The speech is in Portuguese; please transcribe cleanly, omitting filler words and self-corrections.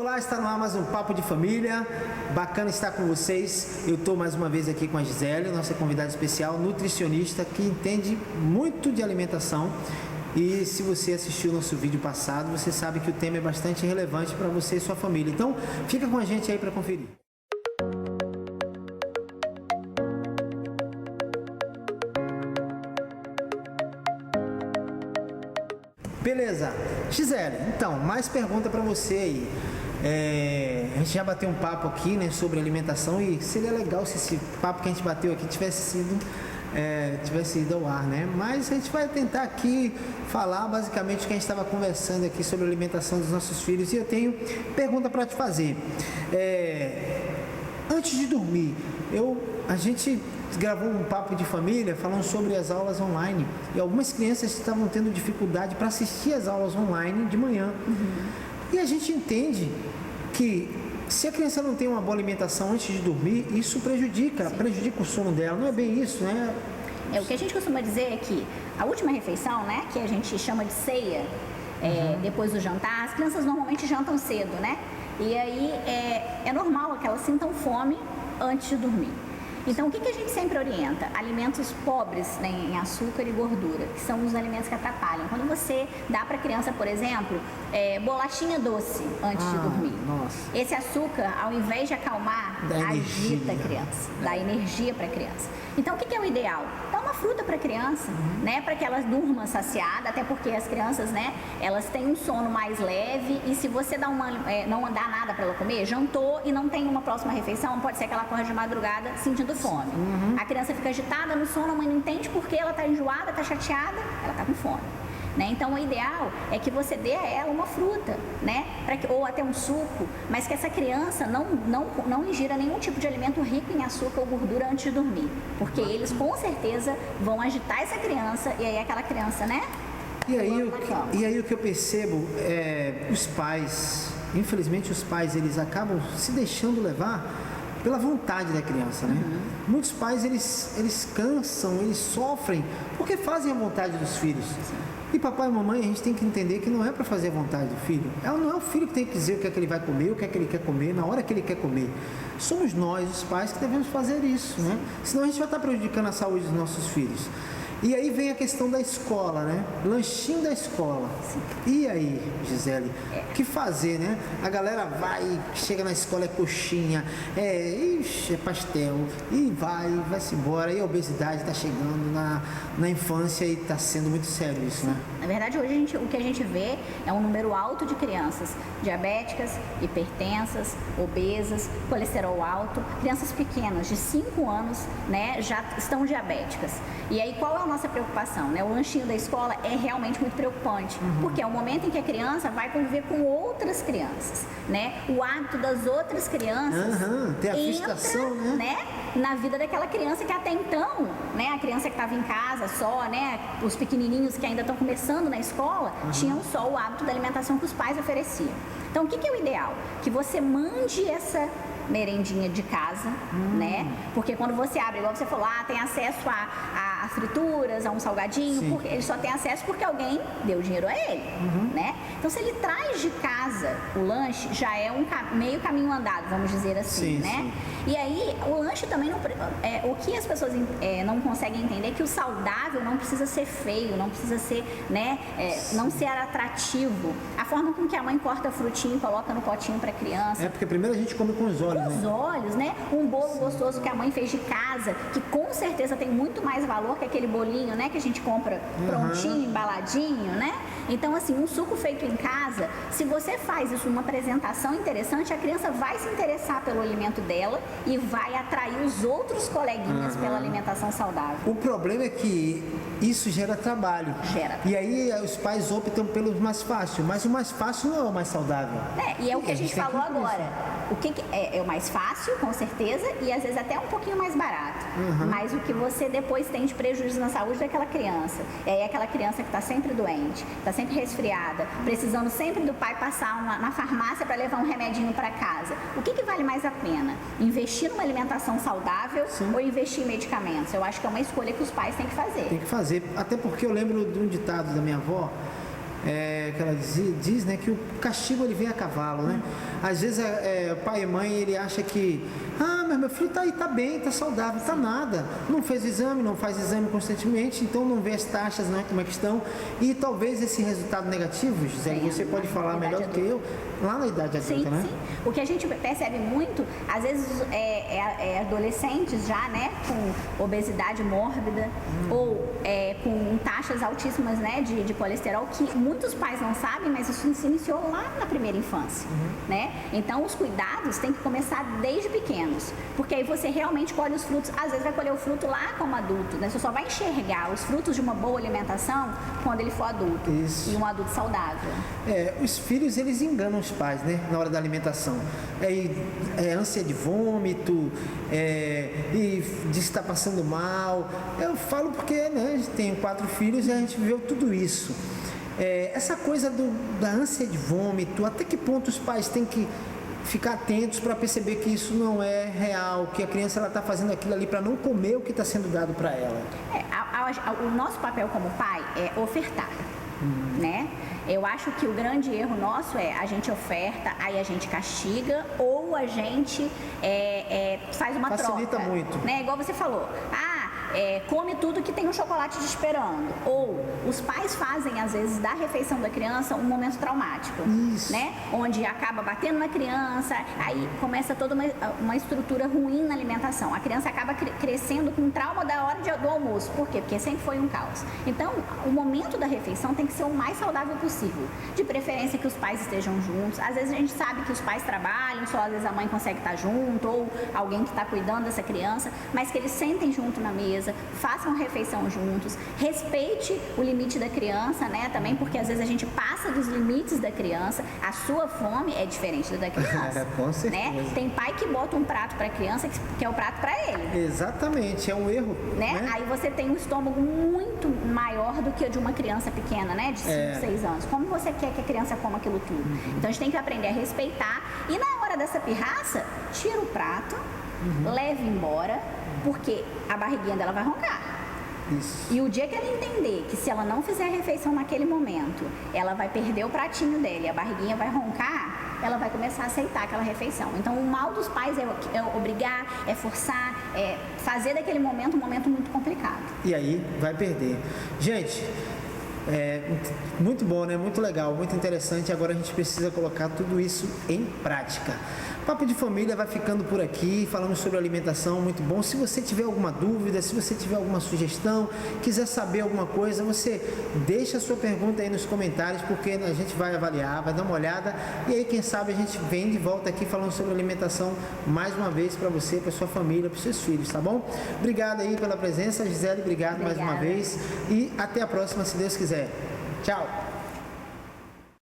Olá, está no ar mais um Papo de Família. Bacana estar com vocês. Eu estou mais uma vez aqui com a Gisele, nossa convidada especial, nutricionista que entende muito de alimentação. E se você assistiu o nosso vídeo passado, você sabe que o tema é bastante relevante para você e sua família. Então, fica com a gente aí para conferir. Beleza, Gisele, então, mais pergunta para você aí. A gente já bateu um papo aqui, né, sobre alimentação e seria legal se esse papo que a gente bateu aqui tivesse ido ao ar, né? Mas a gente vai tentar aqui falar basicamente o que a gente estava conversando aqui sobre a alimentação dos nossos filhos e eu tenho pergunta para te fazer. Antes de dormir, a gente gravou um papo de família falando sobre as aulas online e algumas crianças estavam tendo dificuldade para assistir as aulas online de manhã. E a gente entende que se a criança não tem uma boa alimentação antes de dormir, isso prejudica o sono dela. Não é bem isso, né? O que a gente costuma dizer é que a última refeição, né, que a gente chama de ceia, depois do jantar, as crianças normalmente jantam cedo, né? E aí é normal que elas sintam fome antes de dormir. Então, o que a gente sempre orienta? Alimentos pobres, né, em açúcar e gordura, que são os alimentos que atrapalham. Quando você dá para a criança, por exemplo, bolachinha doce antes de dormir. Nossa. Esse açúcar, ao invés de acalmar, agita a criança, dá energia para a criança. Então, o que é o ideal? Dá uma fruta para a criança, né, para que ela durma saciada, até porque as crianças, né, elas têm um sono mais leve e se você dá não dá nada para ela comer, jantou e não tem uma próxima refeição, pode ser que ela acorde de madrugada sentindo fome. A criança fica agitada no sono, a mãe não entende porque ela está enjoada, está chateada, ela está com fome. Né? Então, o ideal é que você dê a ela uma fruta, né? Ou até um suco, mas que essa criança não ingira nenhum tipo de alimento rico em açúcar ou gordura antes de dormir, porque eles com certeza vão agitar essa criança e aí aquela criança, né? E aí o que eu percebo os pais, infelizmente os pais, eles acabam se deixando levar pela vontade da criança, né? Muitos pais, eles cansam, eles sofrem porque fazem a vontade dos filhos. E papai e mamãe, a gente tem que entender que não é para fazer a vontade do filho. Não é o filho que tem que dizer o que é que ele vai comer, o que é que ele quer comer, na hora que ele quer comer. Somos nós, os pais, que devemos fazer isso, né? Senão a gente vai estar prejudicando a saúde dos nossos filhos. E aí vem a questão da escola, né? Lanchinho da escola. E aí, Gisele, o que fazer, né? A galera vai, chega na escola, é coxinha, é pastel, e vai-se embora. E a obesidade está chegando na infância e está sendo muito sério isso, né? Na verdade, hoje o que a gente vê é um número alto de crianças diabéticas, hipertensas, obesas, colesterol alto. Crianças pequenas, de 5 anos, né, já estão diabéticas. E aí, qual é a nossa preocupação, né? O lanchinho da escola é realmente muito preocupante, porque é o momento em que a criança vai conviver com outras crianças, né? O hábito das outras crianças tem a frustração, né, na vida daquela criança que até então, né, a criança que estava em casa só, né, os pequenininhos que ainda estão começando na escola, tinham só o hábito da alimentação que os pais ofereciam. Então, o que é o ideal? Que você mande essa merendinha de casa, né? Porque quando você abre, igual você falou, tem acesso a frituras, a um salgadinho, ele só tem acesso porque alguém deu dinheiro a ele, né? Então, se ele traz de casa o lanche, já é meio caminho andado, vamos dizer assim, né? E aí, o lanche também o que as pessoas não conseguem entender é que o saudável não precisa ser feio, não precisa ser, né, não ser atrativo. A forma com que a mãe corta a frutinha e coloca no potinho para criança. Porque primeiro a gente come com os olhos, com os olhos, né? Um bolo gostoso que a mãe fez de casa, que com certeza tem muito mais valor que aquele bolinho, né, que a gente compra prontinho, embaladinho, né? Então, assim, um suco feito em casa, se você faz isso numa apresentação interessante, a criança vai se interessar pelo alimento dela e vai atrair os outros coleguinhas pela alimentação saudável. O problema é que isso gera trabalho. E aí os pais optam pelo mais fácil, mas o mais fácil não é o mais saudável. E é o que a gente falou agora. O que é o mais fácil, com certeza, e às vezes até um pouquinho mais barato. Mas o que você depois tem de prejuízo na saúde daquela criança. E aí aquela criança que está sempre doente, está sempre resfriada, precisando sempre do pai passar na farmácia para levar um remedinho para casa. O que vale mais a pena? Investir numa alimentação saudável ou investir em medicamentos? Eu acho que é uma escolha que os pais têm que fazer. Tem que fazer, até porque eu lembro de um ditado da minha avó, que ela diz, né, que o castigo ele vem a cavalo, né? Às vezes pai e mãe, ele acha que mas meu filho tá aí, tá bem, tá saudável, tá nada. Não fez exame, não faz exame constantemente, então não vê as taxas, né, como é que estão. E talvez esse resultado negativo, Gisele, você pode falar melhor do que eu, lá na idade adulta, né? Sim. O que a gente percebe muito, às vezes adolescentes já, né, com obesidade mórbida ou com taxas altíssimas, né, de colesterol, que muitos pais não sabem, mas isso se iniciou lá na primeira infância, né? Então os cuidados têm que começar desde pequenos, porque aí você realmente colhe os frutos. Às vezes vai colher o fruto lá como adulto, né? Você só vai enxergar os frutos de uma boa alimentação quando ele for adulto. Isso. E um adulto saudável. Os filhos, eles enganam os pais, né, na hora da alimentação. Ânsia de vômito, e diz que está passando mal. Eu falo porque, né, tenho 4 filhos e a gente viveu tudo isso. Essa coisa da ânsia de vômito, até que ponto os pais têm que ficar atentos para perceber que isso não é real, que a criança está fazendo aquilo ali para não comer o que está sendo dado para ela? O nosso papel como pai é ofertar, né? Eu acho que o grande erro nosso é a gente oferta, aí a gente castiga ou a gente faz uma Facilita troca. muito. Né? Igual você falou, come tudo que tem um chocolate te esperando. Ou os pais fazem, às vezes, da refeição da criança um momento traumático. Isso. Né? Onde acaba batendo na criança, aí começa toda uma estrutura ruim na alimentação. A criança acaba crescendo com trauma da hora do almoço. Por quê? Porque sempre foi um caos. Então, o momento da refeição tem que ser o mais saudável possível. De preferência que os pais estejam juntos. Às vezes a gente sabe que os pais trabalham, só às vezes a mãe consegue estar junto, ou alguém que está cuidando dessa criança, mas que eles sentem junto na mesa, façam a refeição juntos, respeite o limite da criança, né, também, porque às vezes a gente passa dos limites da criança, a sua fome é diferente da criança. Com certeza. Né? Tem pai que bota um prato para a criança que é o prato para ele. Exatamente, é um erro. Né? Aí você tem um estômago muito maior do que o de uma criança pequena, né, de 5, 6 anos. Como você quer que a criança coma aquilo tudo? Então a gente tem que aprender a respeitar e na hora dessa pirraça, tira o prato, leve embora, porque a barriguinha dela vai roncar. Isso. E o dia que ela entender que se ela não fizer a refeição naquele momento, ela vai perder o pratinho dela e a barriguinha vai roncar, ela vai começar a aceitar aquela refeição. Então o mal dos pais é obrigar, é forçar, é fazer daquele momento um momento muito complicado. E aí vai perder. Gente, muito bom, né? Muito legal, muito interessante. Agora a gente precisa colocar tudo isso em prática. Papo de Família vai ficando por aqui, falando sobre alimentação, muito bom. Se você tiver alguma dúvida, se você tiver alguma sugestão, quiser saber alguma coisa, você deixa a sua pergunta aí nos comentários, porque a gente vai avaliar, vai dar uma olhada, e aí quem sabe a gente vem de volta aqui falando sobre alimentação mais uma vez para você, para sua família, para seus filhos, tá bom? Obrigado aí pela presença, Gisele, obrigado mais uma vez, e até a próxima, se Deus quiser. Tchau!